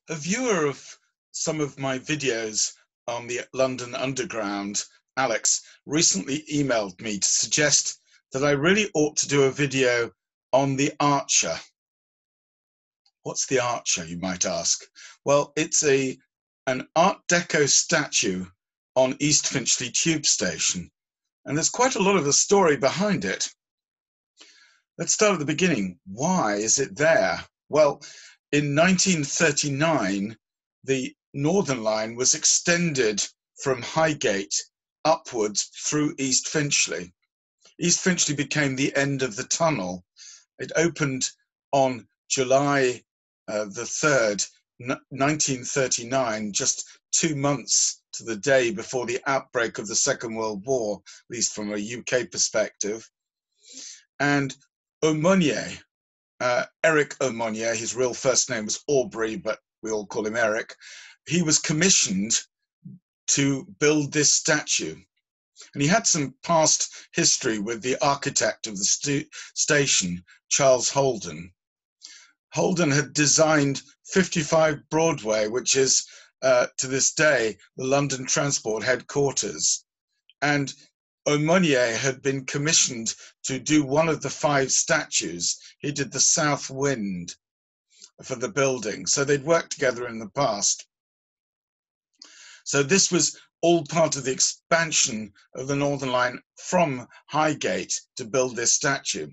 A viewer of some of my videos on the London Underground, Alex, recently emailed me to suggest that I really ought to do a video on the Archer. What's the Archer, you might ask? Well, it's an Art Deco statue on East Finchley Tube Station, and there's quite a lot of a story behind it. Let's start at the beginning. Why is it there? Well, in 1939, the Northern Line was extended from Highgate upwards through East Finchley. East Finchley became the end of the tunnel. It opened on July the 3rd, 1939, just 2 months to the day before the outbreak of the Second World War, at least from a UK perspective. And Aumonier, Eric Aumonier, his real first name was Aubrey, but we all call him Eric, he was commissioned to build this statue. And he had some past history with the architect of the station, Charles Holden. Holden had designed 55 Broadway, which is, to this day, the London Transport headquarters. And Aumonier had been commissioned to do one of the 5 statues. He did the South Wind for the building. So they'd worked together in the past. So this was all part of the expansion of the Northern Line from Highgate to build this statue.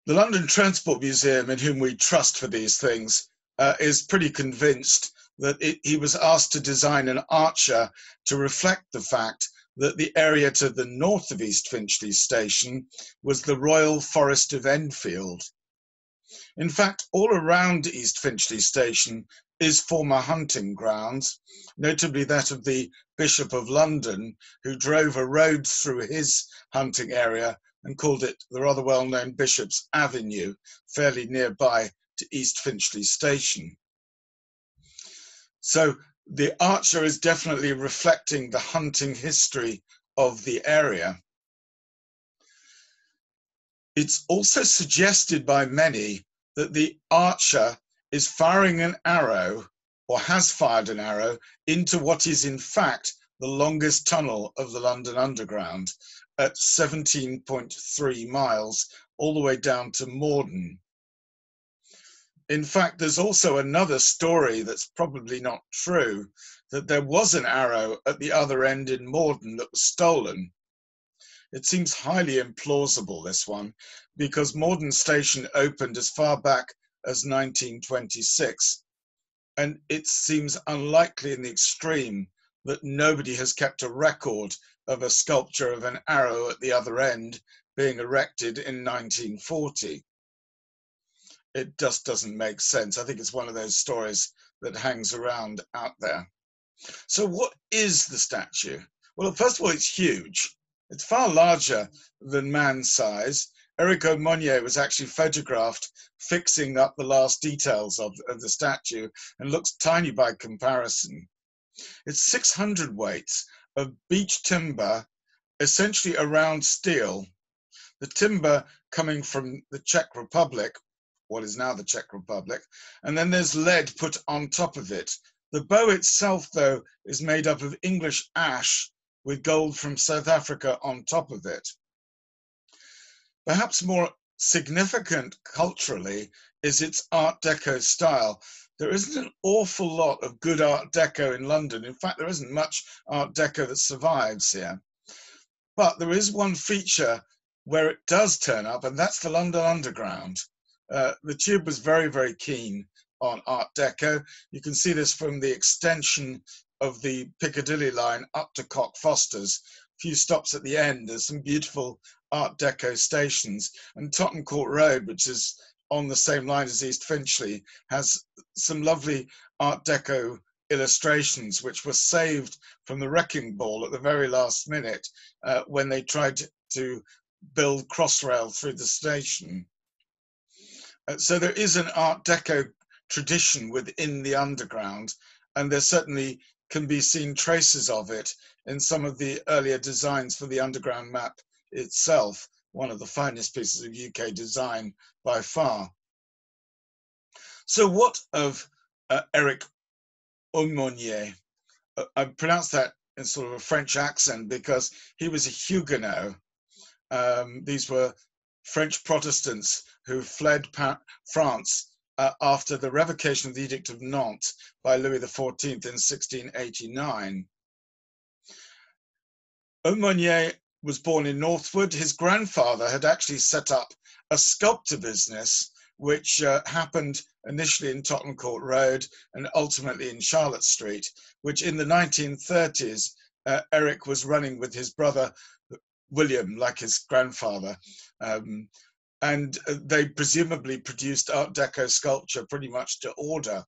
The London Transport Museum, in whom we trust for these things, is pretty convinced that he was asked to design an archer to reflect the fact that the area to the north of East Finchley Station was the Royal Forest of Enfield. In fact, all around East Finchley Station is former hunting grounds, notably that of the Bishop of London, who drove a road through his hunting area and called it the rather well-known Bishop's Avenue, fairly nearby to East Finchley Station. So the Archer is definitely reflecting the hunting history of the area. It's also suggested by many that the Archer is firing an arrow, or has fired an arrow, into what is in fact the longest tunnel of the London Underground at 17.3 miles, all the way down to Morden. In fact, there's also another story that's probably not true, that there was an arrow at the other end in Morden that was stolen. It seems highly implausible, this one, because Morden Station opened as far back as 1926, and it seems unlikely in the extreme that nobody has kept a record of a sculpture of an arrow at the other end being erected in 1940. It just doesn't make sense. I think it's one of those stories that hangs around out there. So what is the statue? Well, first of all, it's huge. It's far larger than man size. Eric Aumonier was actually photographed fixing up the last details of the statue and looks tiny by comparison. It's 600 weights of beech timber, essentially around steel. The timber coming from the Czech Republic, what is now the Czech Republic, and then there's lead put on top of it. The bow itself, though, is made up of English ash with gold from South Africa on top of it. Perhaps more significant culturally is its Art Deco style. There isn't an awful lot of good Art Deco in London. In fact, there isn't much Art Deco that survives here. But there is one feature where it does turn up, and that's the London Underground. The Tube was very, very keen on Art Deco. You can see this from the extension of the Piccadilly line up to Cockfosters. A few stops at the end, there's some beautiful Art Deco stations. And Tottenham Court Road, which is on the same line as East Finchley, has some lovely Art Deco illustrations which were saved from the wrecking ball at the very last minute when they tried to build Crossrail through the station. So there is an Art Deco tradition within the Underground, and there certainly can be seen traces of it in some of the earlier designs for the Underground map itself, one of the finest pieces of UK design by far. So what of Eric Aumonier? I pronounced that in sort of a French accent because he was a Huguenot. These were French Protestants who fled France after the revocation of the Edict of Nantes by Louis XIV in 1689. Aumonier was born in Northwood. His grandfather had actually set up a sculptor business, which happened initially in Tottenham Court Road and ultimately in Charlotte Street, which in the 1930s, Eric was running with his brother William, like his grandfather. And they presumably produced Art Deco sculpture pretty much to order.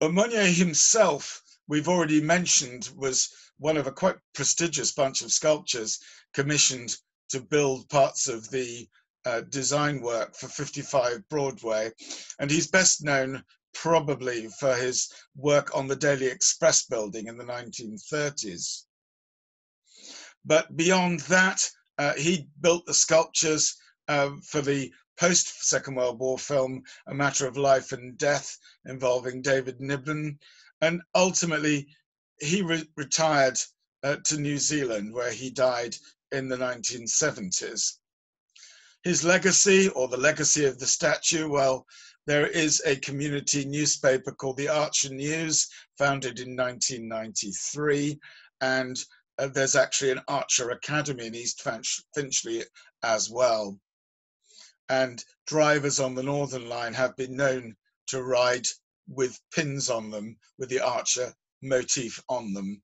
Aumonier himself, we've already mentioned, was one of a quite prestigious bunch of sculptures commissioned to build parts of the design work for 55 Broadway. And he's best known probably for his work on the Daily Express building in the 1930s. But beyond that, he built the sculptures for the post-Second World War film, A Matter of Life and Death, involving David Niven. And ultimately, he retired to New Zealand, where he died in the 1970s. His legacy, or the legacy of the statue, well, there is a community newspaper called the Archer News, founded in 1993, and there's actually an Archer Academy in East Finchley as well. And drivers on the Northern Line have been known to ride with pins on them, with the Archer motif on them.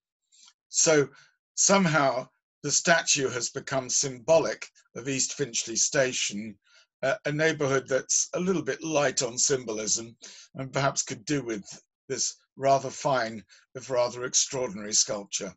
So somehow the statue has become symbolic of East Finchley Station, a neighbourhood that's a little bit light on symbolism and perhaps could do with this rather fine, if rather extraordinary sculpture.